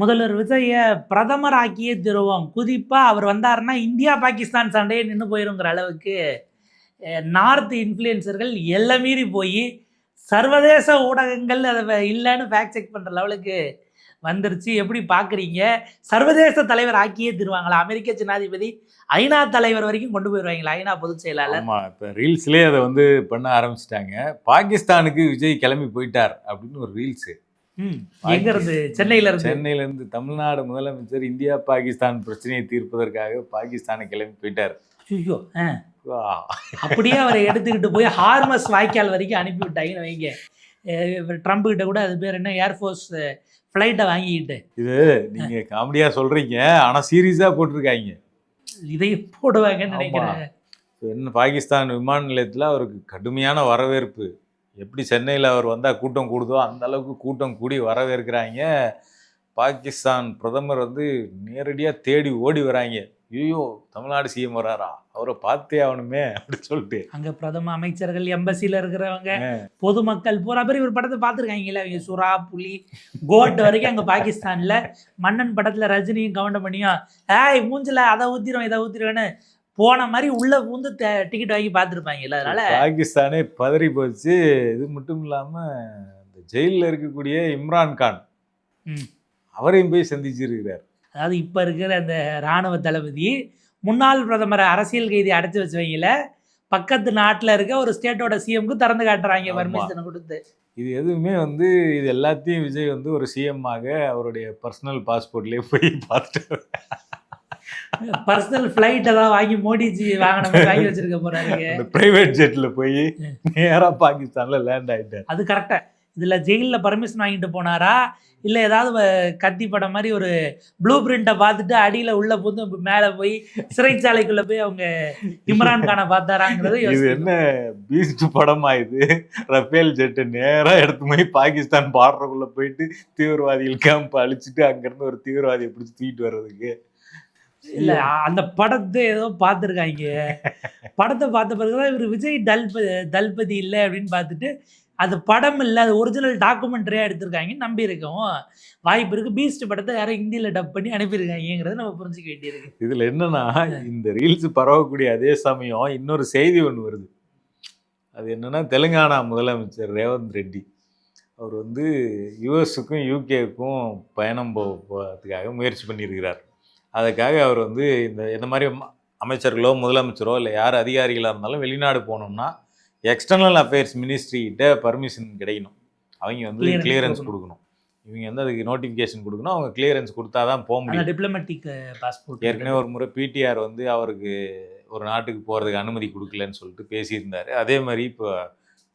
முதல்வர் விஜய பிரதமர் ஆக்கியே திருவோம். குறிப்பா அவர் வந்தாருன்னா இந்தியா பாகிஸ்தான் சண்டையே நின்னு போயிருங்கிற அளவுக்கு நார்த் இன்ஃப்ளூயன்சர்கள் எல்லை மீறி போய் சர்வதேச ஊடகங்கள் அதை இல்லைன்னு ஃபேக்ட் செக் பண்ற லெவலுக்கு வந்துருச்சு. எப்படி பார்க்குறீங்க? சர்வதேச தலைவர் ஆக்கியே திருவாங்களா? அமெரிக்க ஜனாதிபதி ஐநா தலைவர் வரைக்கும் கொண்டு போயிடுவாங்களா? ஐநா பொதுச் செயலாளர். ஆமா, இப்போ ரீல்ஸ்லேயே அதை வந்து பண்ண ஆரம்பிச்சிட்டாங்க. பாகிஸ்தானுக்கு விஜய் கிளம்பி போயிட்டார் அப்படின்னு ஒரு ரீல்ஸு. எங்க இருந்து? சென்னையிலேருந்து தமிழ்நாடு முதலமைச்சர் இந்தியா பாகிஸ்தான் பிரச்சனையை தீர்ப்பதற்காக பாகிஸ்தானை கிளம்பி போயிட்டார். ஐயோ, அப்படியே அவரை எடுத்துக்கிட்டு போய் ஹார்மஸ் வாய்க்கால் வரைக்கும் அனுப்பி விட்டாங்கன்னு வைங்க. ட்ரம்ப் கிட்ட கூட அது பேர் என்ன, ஏர்ஃபோர்ஸ் ஃப்ளைட்டை வாங்கிக்கிட்டு. இது நீங்க காமெடியா சொல்றீங்க, ஆனா சீரியஸா போட்டிருக்காங்க. இதையும் போடுவாங்கன்னு நினைக்கிறேன். என்ன, பாகிஸ்தான் விமான நிலையத்தில் அவருக்கு கடுமையான வரவேற்பு. எப்படி சென்னையில் அவர் வந்தால் கூட்டம் கூடுதோ அந்த அளவுக்கு கூட்டம் கூடி வரவேற்கிறாங்க. பாகிஸ்தான் பிரதமர் வந்து நேரடியாக தேடி ஓடி வராங்க. ஐயோ, தமிழ்நாடு சிஎம் வராரா, அவரை பார்த்தே ஆகணுமே அப்படின்னு சொல்லிட்டு அங்கே பிரதம அமைச்சர்கள், எம்பசியில் இருக்கிறவங்க, பொதுமக்கள் பூரா பேர் இவர் படத்தை பார்த்துருக்காங்களே. அவங்க சுறா, புலி, கோட் வரைக்கும் அங்கே பாகிஸ்தானில் மன்னன் படத்தில் ரஜினியும் கவுண்டம் பண்ணியும் மூஞ்சில் அதை ஊற்றிடுவோம் இதை ஊற்றிடுவேன்னு போன மாதிரி உள்ள பூந்து டிக்கெட் வாங்கி பார்த்துருப்பாங்கல்ல. அதனால பாகிஸ்தானே பதறி போச்சு. இது மட்டும் இல்லாமல் இந்த ஜெயிலில் இருக்கக்கூடிய இம்ரான்கான் அவரையும் போய் சந்திச்சிருக்கிறார். அதாவது இப்போ இருக்கிற அந்த இராணுவ தளபதி முன்னாள் பிரதமர் அரசியல் கைதி அடைச்சி வச்சுவங்கள பக்கத்து நாட்டில் இருக்க ஒரு ஸ்டேட்டோட சிஎம்க்கு திறந்து காட்டுறாங்க பர்மிஷன் கொடுத்து. இது எதுவுமே வந்து இது எல்லாத்தையும் விஜய் வந்து ஒரு சிஎம் ஆக அவருடைய பர்சனல் பாஸ்போர்ட்லேயே போய் பார்த்துட்டு பர்சனல் ஃப்ளைட் ஏதாவது வாங்கி மோடிஜி வாங்கின வாங்கி வச்சிருக்க போறாங்க. பிரைவேட் ஜெட்ல போய் நேராக பாகிஸ்தான்ல லேண்ட் ஆயிட்டார். அது கரெக்டா. இதில் ஜெயிலில் பர்மிஷன் வாங்கிட்டு போனாரா, இல்லை ஏதாவது கத்தி படம் மாதிரி ஒரு ப்ளூ பிரிண்ட்டை பார்த்துட்டு அடியில் உள்ள போது மேலே போய் சிறைச்சாலைக்குள்ளே போய் அவங்க இம்ரான்கானை பார்த்தாராங்கிறது. இது என்ன பீஸ்ட் படமா இது? ரஃபேல் ஜெட்டு நேராக எடுத்து போய் பாகிஸ்தான் பார்டருக்குள்ளே போயிட்டு தீவிரவாதிகள் கேம்ப் அழிச்சிட்டு அங்கேருந்து ஒரு தீவிரவாதியை பிடிச்சி தூக்கிட்டு வர்றதுக்கு. இல்லை, அந்த படத்தை ஏதோ பார்த்துருக்காங்க. படத்தை பார்த்த பிறகுதான் இவர் விஜய் தல்பதி இல்லை அப்படின்னு பார்த்துட்டு அது படம் இல்லை, அது ஒரிஜினல் டாக்குமெண்ட்ரியாக எடுத்திருக்காங்கன்னு நம்பியிருக்கோம். வாய்ப்பு இருக்குது. பீஸ்ட் படத்தை யாரும் ஹிந்தியில் டப் பண்ணி அனுப்பியிருக்காங்கிறத நம்ம புரிஞ்சுக்க வேண்டியிருக்கு. இதில் என்னன்னா, இந்த ரீல்ஸ் பரவக்கூடிய அதே சமயம் இன்னொரு செய்தி ஒன்று வருது. அது என்னன்னா, தெலுங்கானா முதலமைச்சர் ரேவந்த் ரெட்டி அவர் வந்து யுஎஸுக்கும் யூகேவுக்கும் பயணம் போகிறதுக்காக முயற்சி பண்ணியிருக்கிறார். அதுக்காக அவர் வந்து இந்த மாதிரி அமைச்சர்களோ முதலமைச்சரோ இல்லை யார் அதிகாரிகளாக இருந்தாலும் வெளிநாடு போகணும்னா எக்ஸ்டர்னல் அஃபேர்ஸ் மினிஸ்ட்ரிகிட்ட பர்மிஷன் கிடைக்கணும். அவங்க வந்து கிளியரன்ஸ் கொடுக்கணும். இவங்க வந்து அதுக்கு நோட்டிஃபிகேஷன் கொடுக்கணும். அவங்க கிளியரன்ஸ் கொடுத்தா தான் போக முடியும். Diplomatic passport. ஏற்கனவே ஒரு முறை பிடிஆர் வந்து அவருக்கு ஒரு நாட்டுக்கு போகிறதுக்கு அனுமதி கொடுக்கலன்னு சொல்லிட்டு பேசியிருந்தார். அதே மாதிரி இப்போ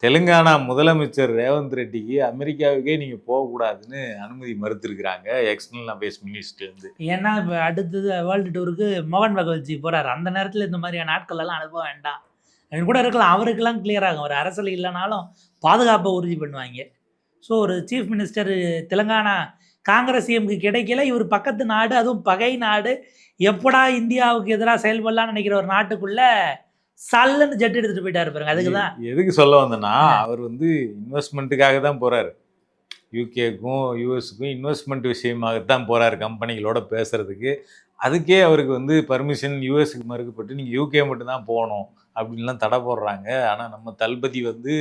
தெலுங்கானா முதலமைச்சர் ரேவந்த் ரெட்டிக்கு அமெரிக்காவுக்கே நீங்கள் போகக்கூடாதுன்னு அனுமதி மறுத்துருக்குறாங்க எக்ஸ்டர்னல் அஃபேர்ஸ் மினிஸ்ட்ரிலேருந்து. ஏன்னா இப்போ அடுத்தது வேர்ல்டு டூருக்கு மோகன் பகவத்ஜி போகிறார். அந்த நேரத்தில் இந்த மாதிரியான நாட்களெல்லாம் அனுப்ப வேண்டாம் அப்படின்னு கூட இருக்கலாம். அவருக்கெல்லாம் கிளியர் ஆகும். ஒரு அரசியல் இல்லைனாலும் பாதுகாப்பை உறுதி பண்ணுவாங்க. ஸோ ஒரு சீஃப் மினிஸ்டர் தெலுங்கானா காங்கிரஸ் சிஎம்க்கு கிடைக்கல. இவர் பக்கத்து நாடு, அதுவும் பகை நாடு, எப்படா இந்தியாவுக்கு எதிராக செயல்படலான்னு நினைக்கிற ஒரு நாட்டுக்குள்ள சல்லுன்னு ஜெட் எடுத்துட்டு போயிட்டாரு பாருங்க. அதுக்கு தான் எதுக்கு சொல்ல வந்தேன்னா, அவர் வந்து இன்வெஸ்ட்மெண்ட்டுக்காக தான் போறாரு. யூகேக்கும் யூஎஸுக்கும் இன்வெஸ்ட்மெண்ட் விஷயமாகத்தான் போறாரு, கம்பெனிகளோட பேசுறதுக்கு. அதுக்கே அவருக்கு வந்து பர்மிஷன் யூஎஸ்க்கு மறுக்கப்பட்டு நீங்கள் யூகே மட்டும்தான் போகணும் அப்படின்லாம் தடை போடுறாங்க. ஆனால் நம்ம தளபதி வந்து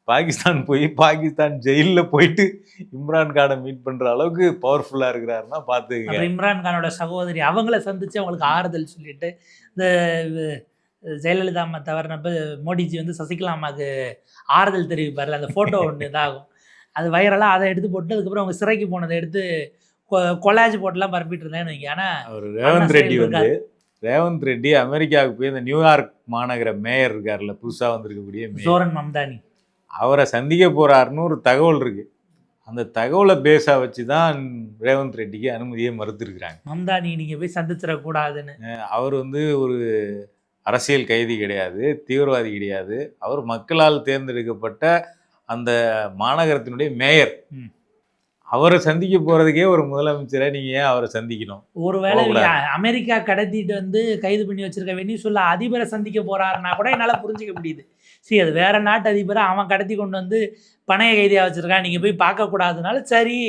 பாகிஸ்தான் போய் பாகிஸ்தான் ஜெயிலில் போயிட்டு இம்ரான்கானை மீட் பண்ணுற அளவுக்கு பவர்ஃபுல்லாக இருக்கிறாருன்னா பார்த்துக்க. இம்ரான்கானோட சகோதரி அவங்கள சந்தித்து அவங்களுக்கு ஆறுதல் சொல்லிட்டு, இந்த ஜெயலலிதா அம்மா தவறினப்ப மோடிஜி வந்து சசிகலா அம்மாவுக்கு ஆறுதல் தெரிவிப்பார். அந்த ஃபோட்டோ ஒன்று இதாகும், அது வைரலாக. அதை எடுத்து போட்டு அதுக்கப்புறம் அவங்க சிறைக்கு போனதை எடுத்து கொலாஜ் போட்டுலாம் பரப்பிட்டு இருந்தேன்னு வைங்க. ஆனால் அவர் ரேவந்த் ரெட்டி அமெரிக்காவுக்கு போய் இந்த நியூயார்க் மாநகர மேயர் இருக்கார்ல, புதுசாக வந்திருக்கக்கூடிய சோரன் மம்தானி, அவரை சந்திக்க போறாருன்னு ஒரு தகவல் இருக்கு. அந்த தகவலை பேஸா வச்சு தான் ரேவந்த் ரெட்டிக்கு அனுமதியை மறுத்துருக்குறாங்க. மம்தானி நீங்கள் போய் சந்திச்சிடக்கூடாதுன்னு. அவர் வந்து ஒரு அரசியல் கைதி கிடையாது, தீவிரவாதி கிடையாது. அவர் மக்களால் தேர்ந்தெடுக்கப்பட்ட அந்த மாநகரத்தினுடைய மேயர். அவரை சந்திக்க போறதுக்கே ஒரு முதலமைச்சரை நீங்க ஏன் அவரை சந்திக்கணும்? ஒருவேளை அமெரிக்கா கடத்திட்டு வந்து கைது பண்ணி வச்சிருக்க வெனிசுலா அதிபரை சந்திக்க போறாருன்னா கூட என்னால் புரிஞ்சிக்க முடியுது. சரி, அது வேற நாட்டு அதிபரை அவன் கடத்தி கொண்டு வந்து பணைய கைதியாக வச்சிருக்கான், நீங்க போய் பார்க்க கூடாதுனால சரி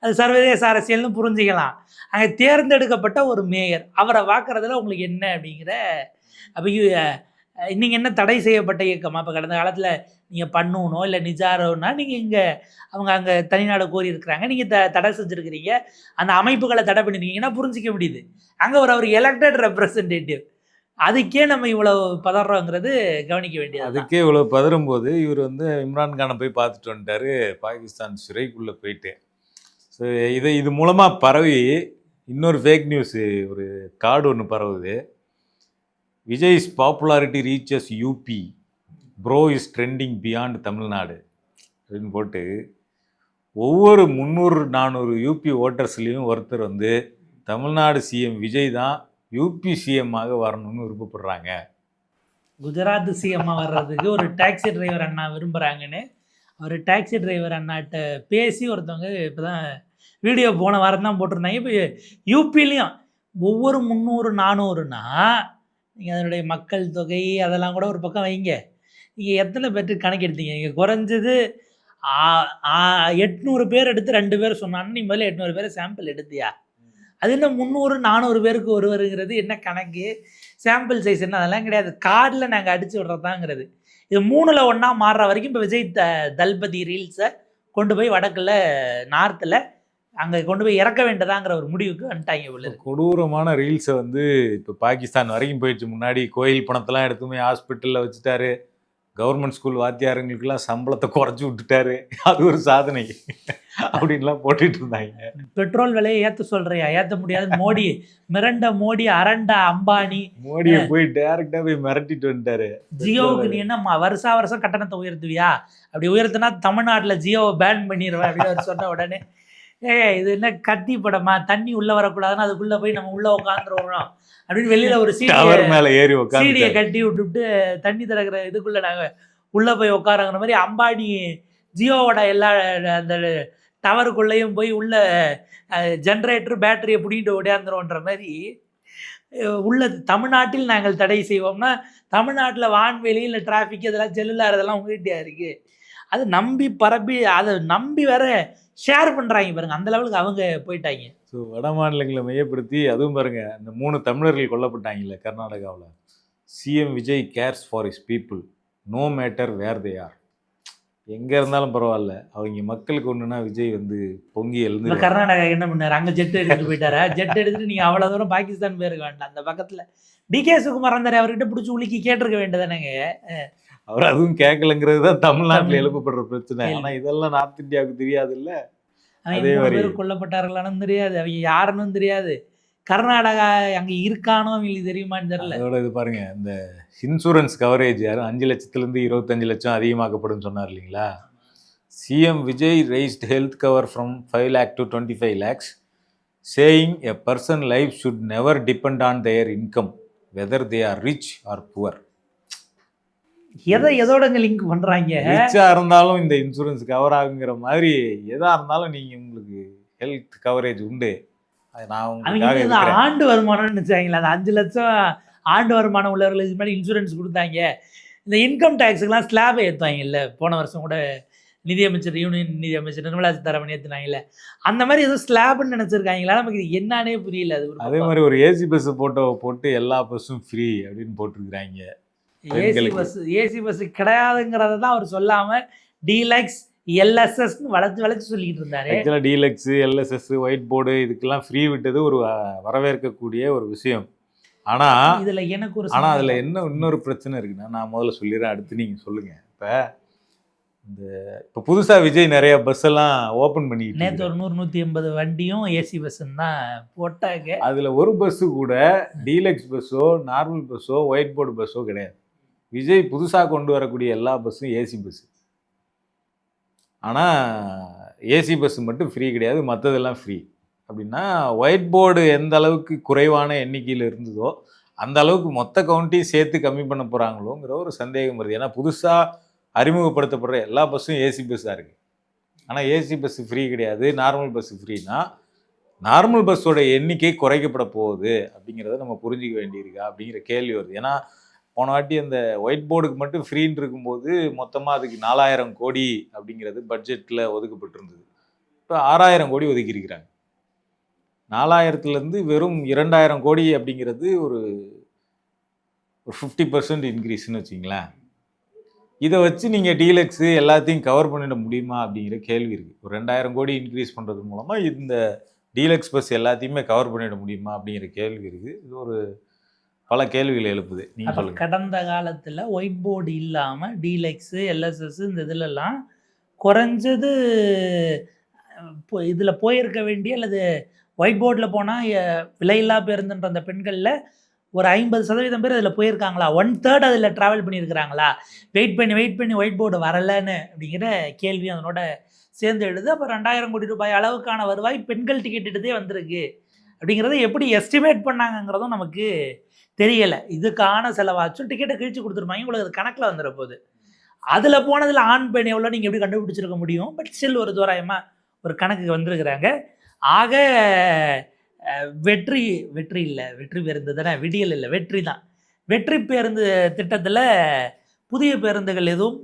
அது சர்வதேச அரசியல்னு புரிஞ்சிக்கலாம். அங்கே தேர்ந்தெடுக்கப்பட்ட ஒரு மேயர் அவரை பார்க்குறதுல உங்களுக்கு என்ன அப்படிங்கிற அப்போ நீங்கள் என்ன தடை செய்யப்பட்ட இயக்கமா? இப்போ கடந்த காலத்தில் நீங்கள் பண்ணூனோ இல்லை நிஜாரோன்னா நீங்கள் இங்கே அவங்க அங்கே தனிநாடு கோரி இருக்கிறாங்க, நீங்கள் தடை செஞ்சுருக்கிறீங்க, அந்த அமைப்புகளை தடை பண்ணிருக்கீங்கன்னா புரிஞ்சிக்க முடியுது. அங்கே அவர் எலெக்டட் ரெப்ரசன்டேட்டிவ், அதுக்கே நம்ம இவ்வளோ பதறோங்கிறது கவனிக்க வேண்டியது. அதுக்கே இவ்வளோ பதறும்போது இவர் வந்து இம்ரான்கானை போய் பார்த்துட்டு வந்துட்டார் பாகிஸ்தான் சிறைக்குள்ளே போயிட்டு. ஸோ இது மூலமாக பரவி இன்னொரு ஃபேக் நியூஸு ஒரு கார்டு ஒன்று பரவுது. Vijay's popularity reaches UP, bro is trending beyond Tamil Nadu அப்படின்னு போட்டு ஒவ்வொரு 300-400 யூபி ஓட்டர்ஸ்லேயும் ஒருத்தர் வந்து தமிழ்நாடு சிஎம் விஜய் தான் யூபி சிஎம்மாக வரணும்னு விருப்பப்படுறாங்க. குஜராத் சிஎம்மாக வர்றதுக்கு ஒரு டாக்ஸி டிரைவர் அண்ணா விரும்புகிறாங்கன்னு அவர் டாக்ஸி டிரைவர் அண்ணாட்ட பேசி ஒருத்தவங்க இப்போ தான் வீடியோ போன வாரம் தான் போட்டிருந்தாங்க. இப்போ யூபிலையும் ஒவ்வொரு 300-400னா நீங்கள் அதனுடைய மக்கள் தொகை அதெல்லாம் கூட ஒரு பக்கம் வைங்க, நீங்கள் எத்தனை பேர்த்துக்கு கணக்கு எடுத்தீங்க? நீங்கள் குறைஞ்சது 800 பேர் எடுத்து 2 பேர் சொன்னான்னு நீ முதல்ல 800 பேரை சாம்பிள் எடுத்தியா? அது என்ன 300-400 பேருக்கு ஒருவருங்கிறது என்ன கணக்கு? சாம்பிள் சைஸ் என்ன? அதெல்லாம் கிடையாது. கார்டில் நாங்கள் அடித்து விடுறதாங்கிறது. இது 3ல் 1 மாறுற வரைக்கும் இப்போ விஜய் தளபதி ரீல்ஸை கொண்டு போய் வடக்கில் நார்த்தில் அங்கே கொண்டு போய் இறக்க வேண்டியதாங்கிற ஒரு முடிவுக்கு வந்துட்டாங்க. உள்ள கொடூரமான ரீல்ஸை வந்து இப்போ பாகிஸ்தான் வரைக்கும் போயிடுச்சு. முன்னாடி கோயில் பணத்தெல்லாம் எடுத்துமே ஹாஸ்பிட்டலில் வச்சுட்டாரு, கவர்மெண்ட் ஸ்கூல் வாத்தியாரங்களுக்கெல்லாம் சம்பளத்தை குறைச்சி விட்டுட்டாரு, அது ஒரு சாதனை அப்படின்லாம் போட்டுட்டு இருந்தாங்க. பெட்ரோல் விலையை ஏற்ற சொல்றியா? ஏற்ற முடியாது. மோடி மிரண்ட மோடி அரண்டா அம்பானி மோடியை போய் டைரக்டா போய் மிரட்டிட்டு வந்துட்டாரு. ஜியோவுக்கு நீ என்ன வருஷம் கட்டணத்தை உயர்த்துவியா? அப்படி உயர்த்தினா தமிழ்நாட்டில் ஜியோவை பேன் பண்ணிடுவேன் அப்படின்னு அவர் சொன்ன உடனே இது என்ன கத்தி படமா, தண்ணி உள்ள வரக்கூடாதுன்னு அதுக்குள்ள போய் நம்ம உள்ள உட்காந்துருவோம் அப்படின்னு வெளியில ஒரு சீடியை கட்டி விட்டுவிட்டு தண்ணி திறக்கிற இதுக்குள்ள நாங்கள் உள்ள போய் உட்காரங்கிற மாதிரி அம்பானி ஜியோவோட எல்லா அந்த டவருக்குள்ளேயும் போய் உள்ள ஜென்ரேட்டர் பேட்டரியை பிடிக்கிட்டு ஓடியாந்துருவோன்ற மாதிரி உள்ள தமிழ்நாட்டில் நாங்கள் தடை செய்வோம்னா தமிழ்நாட்டில் வான்வெளியில் டிராஃபிக் இதெல்லாம் செல்லுலார் இதெல்லாம் உங்ககிட்டயா இருக்குது. அது நம்பி பரப்பி அதை நம்பி வேற ஷேர் பண்ணுறாங்க பாருங்க, அந்த லெவலுக்கு அவங்க போயிட்டாங்க. ஸோ வட மாநிலங்களை மையப்படுத்தி அதுவும் பாருங்க, அந்த 3 தமிழர்கள் கொல்லப்பட்டாங்கல்ல கர்நாடகாவில். CM Vijay cares for is people no matter where they are. எங்கே இருந்தாலும் பரவாயில்ல, அவங்க மக்களுக்கு ஒன்றுனா விஜய் வந்து பொங்கி எழுந்து. கர்நாடகா என்ன பண்ணார்? அங்கே ஜெட் எடுத்துகிட்டு போயிட்டாரா? ஜெட் எடுத்துகிட்டு நீங்கள் அவ்வளோ தூரம் பாகிஸ்தான் போயிருக்க வேண்டாம். அந்த பக்கத்தில் டிகே சுகுமார் இருந்தார், அவர்கிட்ட பிடிச்சி உலுக்கி கேட்டிருக்க வேண்டியதானங்க. அவர் அதுவும் கேட்கலங்கிறது தான் தமிழ்நாட்டில் எழுப்பப்படுற பிரச்சனை. ஆனால் இதெல்லாம் நார்த் இந்தியாவுக்கு தெரியாது இல்லை. அதே மாதிரி கொல்லப்பட்டார்களானும் தெரியாது, அவங்க யாருன்னு தெரியாது. கர்நாடகா அங்கே இருக்கானோ அவங்களுக்கு தெரியுமான்னு தெரியல. அதோட இது பாருங்க, இந்த இன்சூரன்ஸ் கவரேஜ் யாரும் 5 லட்சத்துலேருந்து 25 லட்சம் அதிகமாக்கப்படும் சொன்னார் இல்லைங்களா. CM Vijay raised health cover from 5 lakh to 25 lakhs, saying a person life should never depend on their income whether they are rich or poor. எதோடங்க லிங்க் பண்றாங்க? ரிச்சா இருந்தாலும் இந்த இன்சூரன்ஸ் கவர் ஆகுங்கிற மாதிரி எதா இருந்தாலும் நீங்க உங்களுக்கு ஹெல்த் கவரேஜ் உண்டு. அவங்க ஆண்டு வருமானம்னு நினைச்சாங்களா? அந்த 5 லட்சம் ஆண்டு வருமானம் உள்ளவர்களுக்கு முன்னாடி இன்சூரன்ஸ் கொடுத்தாங்க. இந்த இன்கம் டேக்ஸுக்கெல்லாம் ஸ்லாபை ஏற்றுவாங்க இல்லை, போன வருஷம் கூட நிதியமைச்சர் யூனியன் நிதியமைச்சர் நிர்மலா சீதாராமன் ஏற்றுனாங்கல்ல, அந்த மாதிரி எதுவும் ஸ்லாப்னு நினச்சிருக்காங்களா? நமக்கு இது என்னன்னே புரியல. அது அதே மாதிரி ஒரு ஏசி பஸ் போட்டோவை போட்டு எல்லா பஸ்ஸும் ஃப்ரீ அப்படின்னு போட்டிருக்கிறாங்க. ஏசி பஸ் கிடையாதுங்கிறத தான் அவர் சொல்லாமல் டீலக்ஸ் எல்எஸ்எஸ்ன்னு வளைச்சு சொல்லிட்டு இருந்தாரு. ஆக்சுவலாக டீலக்ஸ் எல்எஸ்எஸ் ஒயிட் போர்டு இதுக்கெல்லாம் ஃப்ரீ விட்டது ஒரு வரவேற்கக்கூடிய ஒரு விஷயம். ஆனால் இதில் எனக்கு ஒரு அதில் என்ன இன்னொரு பிரச்சனை இருக்குன்னா, நான் முதல்ல சொல்லிடுறேன், அடுத்து நீங்கள் சொல்லுங்கள். இப்போ புதுசாக விஜய் நிறைய பஸ் எல்லாம் ஓப்பன் பண்ணிட்டு நேற்று ஒரு 100-180 வண்டியும் ஏசி பஸ்ஸுன்னு தான் போட்டாங்க. அதில் ஒரு பஸ்ஸு கூட டீலக்ஸ் பஸ்ஸோ நார்மல் பஸ்ஸோ ஒயிட் போர்டு பஸ்ஸோ கிடையாது. விஜய் புதுசாக கொண்டு வரக்கூடிய எல்லா பஸ்ஸும் ஏசி பஸ்ஸு. ஆனால் ஏசி பஸ்ஸு மட்டும் ஃப்ரீ கிடையாது, மற்றதெல்லாம் ஃப்ரீ. அப்படின்னா ஒயிட் போர்டு எந்த அளவுக்கு குறைவான எண்ணிக்கையில் இருந்ததோ அந்த அளவுக்கு மொத்த கவுண்ட்டையும் சேர்த்து கம்மி பண்ண போகிறாங்களோங்கிற ஒரு சந்தேகம் வருது. ஏன்னா புதுசாக அறிமுகப்படுத்தப்படுற எல்லா பஸ்ஸும் ஏசி பஸ்ஸாக இருக்குது. ஆனால் ஏசி பஸ்ஸு ஃப்ரீ கிடையாது, நார்மல் பஸ்ஸு ஃப்ரீனா நார்மல் பஸ்ஸோட எண்ணிக்கை குறைக்கப்பட போகுது அப்படிங்கிறத நம்ம புரிஞ்சிக்க வேண்டியிருக்கா அப்படிங்கிற கேள்வி வருது. ஏன்னா போன வாட்டி அந்த ஒயிட் போர்டுக்கு மட்டும் ஃப்ரீன்னு இருக்கும்போது மொத்தமாக அதுக்கு 4000 கோடி அப்படிங்கிறது பட்ஜெட்டில் ஒதுக்கப்பட்டிருந்தது. இப்போ இப்போ 6000 கோடி ஒதுக்கியிருக்கிறாங்க. 4000லேருந்து வெறும் 2000 கோடி அப்படிங்கிறது ஒரு 50% இன்க்ரீஸ்ன்னு வச்சிங்களேன். இதை வச்சு நீங்கள் டீலக்ஸு எல்லாத்தையும் கவர் பண்ணிட முடியுமா அப்படிங்கிற கேள்வி இருக்குது. ஒரு 2000 கோடி இன்க்ரீஸ் பண்ணுறது மூலமாக இந்த டீலக்ஸ் பஸ் எல்லாத்தையுமே கவர் பண்ணிட முடியுமா அப்படிங்கிற கேள்வி இருக்குது. இது ஒரு பல கேள்விகள் எழுப்புது. நீங்கள் சொல்லுங்கள். கடந்த காலத்தில் ஒயிட் போர்டு இல்லாமல் டீலக்ஸு எல்எஸ்எஸ் இந்த இதிலெல்லாம் குறைஞ்சது இப்போ இதில் போயிருக்க வேண்டிய அல்லது ஒயிட் போர்டில் போனால் விலையில்லா பேருந்துன்ற அந்த பெண்களில் ஒரு 50% பேர் அதில் போயிருக்காங்களா? 1/3 அதில் ட்ராவல் பண்ணியிருக்கிறாங்களா? வெயிட் பண்ணி ஒயிட் போர்டு வரலைன்னு அப்படிங்கிற கேள்வி அதனோட சேர்ந்து எழுது. அப்போ 2000 கோடி ரூபாய் அளவுக்கான வருவாய் பெண்கள் டிக்கெட் எடுத்தே வந்திருக்கு அப்படிங்கிறத எப்படி எஸ்டிமேட் பண்ணாங்கங்கிறதும் நமக்கு தெரியலை. இதுக்கான செலவாச்சும் டிக்கெட்டை கிழிச்சு கொடுத்துருப்பாங்க, உங்களுக்கு அது கணக்கில் வந்துட போகுது. அதில் போனதில் ஆண் பெண் எவ்வளோ நீங்கள் எப்படி கண்டுபிடிச்சிருக்க முடியும்? பட் ஸ்டில் ஒரு தோராயமாக ஒரு கணக்குக்கு வந்திருக்கிறாங்க. ஆக வெற்றி இல்லை, வெற்றி பேருந்து தானே, விடியல் இல்லை, வெற்றி தான். வெற்றி பேருந்து திட்டத்தில் புதிய பேருந்துகள் எதுவும்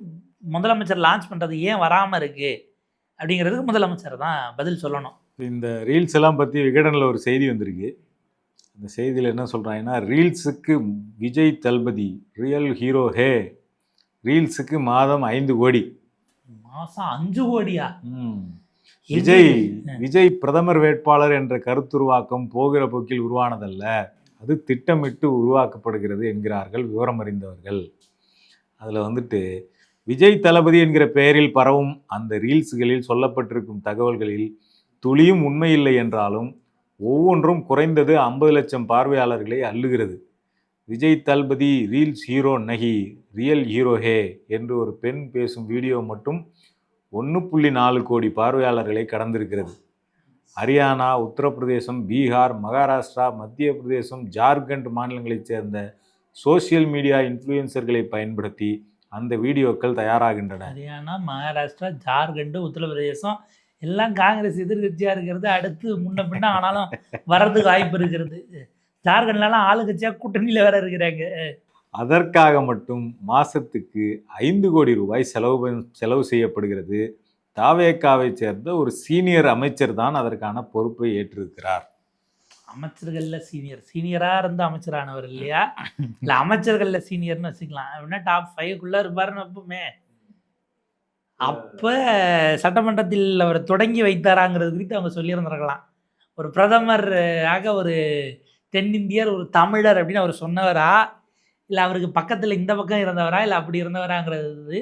முதலமைச்சர் லான்ச் பண்ணுறது ஏன் வராமல் இருக்குது அப்படிங்கிறதுக்கு முதலமைச்சர் தான் பதில் சொல்லணும். இந்த ரீல்ஸ் எல்லாம் பற்றி விகடனில் ஒரு செய்தி வந்திருக்கு. அந்த செய்தியில் என்ன சொல்கிறாங்கன்னா, ரீல்ஸுக்கு விஜய் தளபதி ரியல் ஹீரோ ஹே, ரீல்ஸுக்கு மாதம் 5 கோடி. மாதம் 5 கோடியா? விஜய் பிரதமர் வேட்பாளர் என்ற கருத்துருவாக்கம் போகிற போக்கில் உருவானதல்ல, அது திட்டமிட்டு உருவாக்கப்படுகிறது என்கிறார்கள் விவரம் அறிந்தவர்கள். அதில் வந்துட்டு விஜய் தளபதி என்கிற பெயரில் பரவும் அந்த ரீல்ஸுகளில் சொல்லப்பட்டிருக்கும் தகவல்களில் துளியும் உண்மையில்லை என்றாலும் ஒவ்வொன்றும் குறைந்தது 50 லட்சம் பார்வையாளர்களை அள்ளுகிறது. விஜய் தளபதி ரீல்ஸ் ஹீரோ நகி, ரியல் ஹீரோ ஹே என்று ஒரு பெண் பேசும் வீடியோ மட்டும் 1.4 கோடி பார்வையாளர்களை கடந்திருக்கிறது. ஹரியானா, உத்தரப்பிரதேசம், பீகார், மகாராஷ்டிரா, மத்திய பிரதேசம், ஜார்க்கண்ட் மாநிலங்களைச் சேர்ந்த சோசியல் மீடியா இன்ஃப்ளூயன்சர்களை பயன்படுத்தி அந்த வீடியோக்கள் தயாராகின்றன. ஹரியானா, மகாராஷ்டிரா, ஜார்க்கண்ட், உத்தரப்பிரதேசம் எல்லாம் காங்கிரஸ் எதிர்கட்சியாக இருக்கிறது. அடுத்து முன்ன பின்ன ஆனாலும் வர்றதுக்கு வாய்ப்பு இருக்கிறது. ஜார்க்கண்ட்லாம் ஆளுங்கட்சியாக கூட்டணியில் வேற இருக்கிறாங்க. அதற்காக மட்டும் மாசத்துக்கு 5 கோடி ரூபாய் செலவு செய்யப்படுகிறது. தாவேகாவை சேர்ந்த ஒரு சீனியர் அமைச்சர் தான் அதற்கான பொறுப்பை ஏற்றிருக்கிறார். அமைச்சர்களில் சீனியராக இருந்து அமைச்சரானவர் இல்லையா? இல்லை அமைச்சர்களில் சீனியர்னு வச்சுக்கலாம். அப்படின்னா டாப் 5க்குள்ளே இருப்பாருன்னு எப்பவுமே. அப்போ சட்டமன்றத்தில் அவர் தொடங்கி வைத்தாராங்கிறது குறித்து அவங்க சொல்லியிருந்திருக்கலாம். ஒரு பிரதமர் ஆக ஒரு தென்னிந்தியர், ஒரு தமிழர் அப்படின்னு அவர் சொன்னவரா, இல்லை அவருக்கு பக்கத்தில் இந்த பக்கம் இருந்தவரா, இல்லை அப்படி இருந்தவராங்கிறது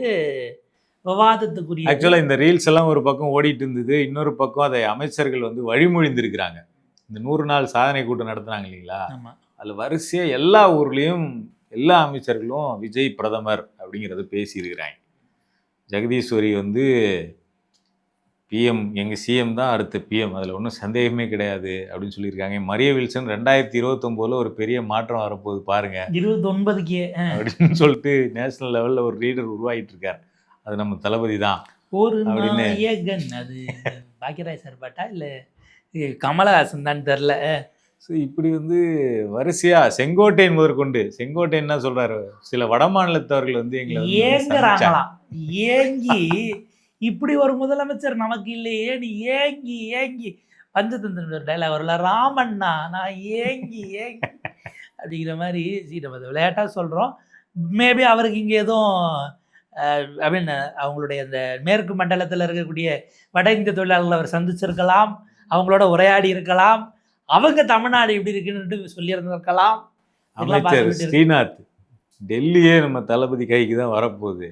விவாதத்துக்குரிய. ஆக்சுவலாக இந்த ரீல்ஸ் எல்லாம் ஒரு பக்கம் ஓடிட்டு இருந்தது, இன்னொரு பக்கம் அதை அமைச்சர்கள் வந்து வழிமொழிந்திருக்கிறாங்க. இந்த 100 நாள் சாதனை கூட்டம் நடத்துனாங்க இல்லைங்களா? அதில் வரிசையாக எல்லா ஊர்லேயும் எல்லா அமைச்சர்களும் விஜய் பிரதமர் அப்படிங்கிறத பேசியிருக்கிறாங்க. ஜெகதீஸ்வரி வந்து பிஎம், எங்கள் சிஎம் தான் அடுத்த பிஎம், அதில் ஒன்றும் சந்தேகமே கிடையாது அப்படின்னு சொல்லியிருக்காங்க. மரிய வில்சன் 2029 ஒரு பெரிய மாற்றம் வரப்போகுது பாருங்க, 29க்கே அப்படின்னு சொல்லிட்டு நேஷனல் லெவலில் ஒரு லீடர் உருவாகிட்டு இருக்கார். அது நம்ம தளபதி தான் ஒரு நாயகன். அது பாக்கியராஜ் சார் பாட்டா இல்லை கமலஹாசன் தான் தெரில. ஸோ இப்படி வந்து வரிசையாக செங்கோட்டையன் முதற்கொண்டு, செங்கோட்டையன் என்ன சொல்கிறாரு, சில வட மாநிலத்தவர்கள் வந்து எங்களை ஏங்குறாங்களாம். ஏங்கி இப்படி ஒரு முதலமைச்சர் நமக்கு இல்லையே, நீ ஏங்கி பஞ்சதந்திர டைலாக் வரல, ராமண்ணா நான் ஏங்கி அப்படிங்கிற மாதிரி நம்ம விளையாட்டாக சொல்கிறோம். மேபி அவருக்கு இங்கே எதுவும் அப்படின்னு அவங்களுடைய அந்த மேற்கு மண்டலத்தில் இருக்கக்கூடிய வட இந்திய தொழிலாளர்கள் அவர் சந்திச்சிருக்கலாம், அவங்களோட உரையாடி இருக்கலாம், அவங்க தமிழ்நாடு எப்படி இருக்குன்னு சொல்லியிருந்திருக்கலாம். அமைச்சர் ஸ்ரீநாத், டெல்லியே நம்ம தளபதி கைக்கு தான் வரப்போகுது,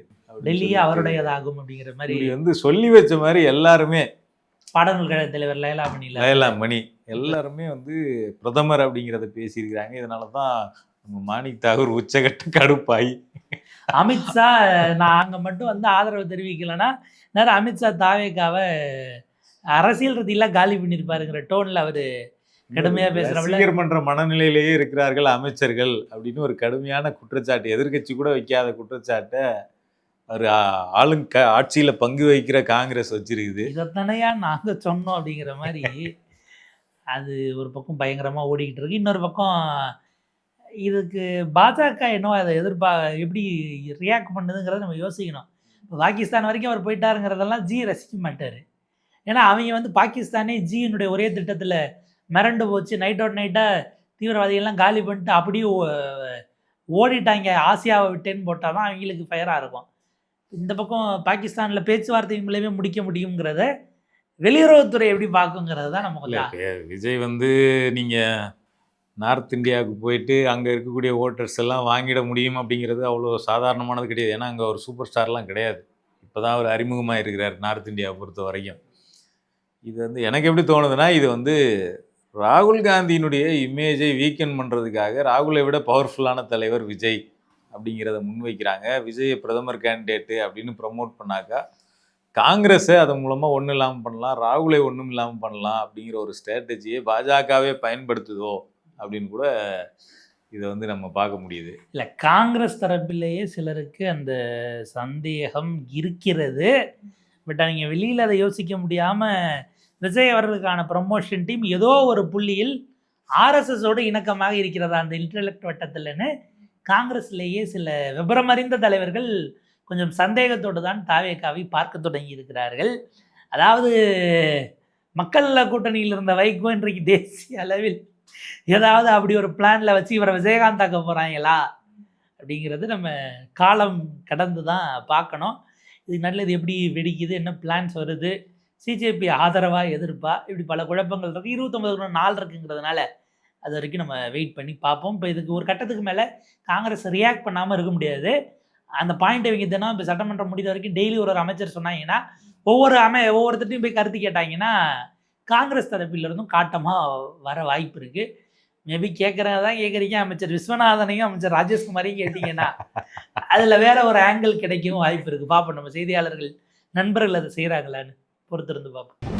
டெல்லியே அவருடையதாகும் அப்படிங்கிற மாதிரி வந்து சொல்லி வச்ச மாதிரி எல்லாருமே, பாடநூல் கழக தலைவர் லயலாமணி எல்லாருமே வந்து பிரதமர் அப்படிங்கிறத பேசியிருக்கிறாங்க. இதனால தான் நம்ம மாணிக் தாகூர் உச்சகட்ட கடுப்பாய் அமித்ஷா நாங்கள் மட்டும் வந்து ஆதரவு தெரிவிக்கலைன்னா நேரம் அமித்ஷா தாவேக்காவை அரசியல் ரீதியெல்லாம் காலி பண்ணியிருப்பாருங்கிற டோனில் அவர் கடுமையாக பேசுகிறவங்க மன்ற மனநிலையிலேயே இருக்கிறார்கள் அமைச்சர்கள் அப்படின்னு ஒரு கடுமையான குற்றச்சாட்டு, எதிர்கட்சி கூட வைக்காத குற்றச்சாட்டை ஒரு ஆட்சியில் பங்கு வகிக்கிற காங்கிரஸ் வச்சிருக்குது. இதைத்தானையா நாங்கள் சொன்னோம் அப்படிங்கிற மாதிரி அது ஒரு பக்கம் பயங்கரமாக ஓடிக்கிட்டு இருக்கு. இன்னொரு பக்கம் இதுக்கு பாஜக என்னவோ அதை எப்படி ரியாக்ட் பண்ணுதுங்கிறத நம்ம யோசிக்கணும். இப்போ பாகிஸ்தான் வரைக்கும் அவர் போயிட்டாருங்கிறதெல்லாம் ரசிக்க மாட்டார். ஏன்னா அவங்க வந்து பாகிஸ்தானே ஜியினுடைய ஒரே திட்டத்தில் மிரண்டு போச்சு. நைட்டோட நைட்டாக தீவிரவாதிகள்லாம் காலி பண்ணிட்டு அப்படியே ஓடிட்டாங்க, ஆசியாவை விட்டேன்னு போட்டால் தான் அவங்களுக்கு ஃபயராக இருக்கும். இந்த பக்கம் பாகிஸ்தானில் பேச்சுவார்த்தை மூலமே முடிக்க முடியுங்கிறத வெளியுறவுத்துறை எப்படி பார்க்குங்கிறது தான் நம்ம இல்லை, கொஞ்சம் விஜய் வந்து நீங்கள் நார்த் இந்தியாவுக்கு போயிட்டு அங்கே இருக்கக்கூடிய ஓட்டர்ஸ் எல்லாம் வாங்கிட முடியும் அப்படிங்கிறது அவ்வளோ சாதாரணமானது கிடையாது. ஏன்னா அங்கே ஒரு சூப்பர் ஸ்டார்லாம் கிடையாது. இப்போ தான் அவர் அறிமுகமாக இருக்கிறார் நார்த் இந்தியாவை பொறுத்த வரைக்கும். இது வந்து எனக்கு எப்படி தோணுதுன்னா, இது வந்து ராகுல் காந்தியினுடைய இமேஜை வீக்கன் பண்ணுறதுக்காக ராகுலை விட பவர்ஃபுல்லான தலைவர் விஜய் அப்படிங்கிறத முன்வைக்கிறாங்க. விஜய் பிரதமர் கேண்டிடேட்டு அப்படின்னு ப்ரமோட் பண்ணாக்கா காங்கிரஸை அதன் மூலமாக ஒன்றும் இல்லாமல் பண்ணலாம், ராகுலை ஒன்றும் இல்லாமல் பண்ணலாம் அப்படிங்கிற ஒரு ஸ்ட்ராட்டஜியை பாஜகவே பயன்படுத்துதோ அப்படின்னு கூட இதை வந்து நம்ம பார்க்க முடியுது. இல்லை, காங்கிரஸ் தரப்பிலேயே சிலருக்கு அந்த சந்தேகம் இருக்கிறது. பட் அவங்க வெளியில் அதை யோசிக்க முடியாமல் விஜய் அவர்களுக்கான ப்ரமோஷன் டீம் ஏதோ ஒரு புள்ளியில் ஆர்எஸ்எஸோடு இணக்கமாக இருக்கிறதா அந்த இன்டலெக்ட் வட்டத்தில்னு காங்கிரஸ்லேயே சில விபரமறிந்த தலைவர்கள் கொஞ்சம் சந்தேகத்தோடு தான் தாவேகாவை பார்க்க தொடங்கி இருக்கிறார்கள். அதாவது மக்கள் கூட்டணியில் இருந்த வைகோ இன்றைக்கு தேசிய அளவில் ஏதாவது அப்படி ஒரு பிளானில் வச்சு இவரை விஜயகாந்த் ஆக்க போகிறாங்களா அப்படிங்கிறது நம்ம காலம் கடந்து தான் பார்க்கணும். இது நல்லது எப்படி வெடிக்குது, என்ன பிளான்ஸ் வருது, சிஜேபி ஆதரவாக எதிர்ப்பா, இப்படி பல குழப்பங்கள் இருக்குது. 29 நாள் இருக்குங்கிறதுனால அது வரைக்கும் நம்ம வெயிட் பண்ணி பார்ப்போம். இப்போ இதுக்கு ஒரு கட்டத்துக்கு மேலே காங்கிரஸ் ரியாக்ட் பண்ணாமல் இருக்க முடியாது. அந்த பாயிண்ட் இவங்க தினம் இப்போ சட்டமன்றம் முடிந்த வரைக்கும் டெய்லி ஒரு அமைச்சர் சொன்னாங்கன்னா ஒவ்வொருத்தட்டையும் போய் கருத்து கேட்டாங்கன்னா காங்கிரஸ் தரப்பிலிருந்தும் காட்டமாக வர வாய்ப்பு இருக்குது. மேபி கேட்குறவங்க தான் கேட்குறீங்க, அமைச்சர் விஸ்வநாதனையும் அமைச்சர் ராஜேஷ்குமாரையும் கேட்டிங்கன்னா அதில் வேற ஒரு ஆங்கிள் கிடைக்கவும் வாய்ப்பு இருக்குது. பார்ப்போம், நம்ம செய்தியாளர்கள் நண்பர்கள் அதை செய்கிறாங்களான்னு பொறுத்திருந்து பார்ப்போம்.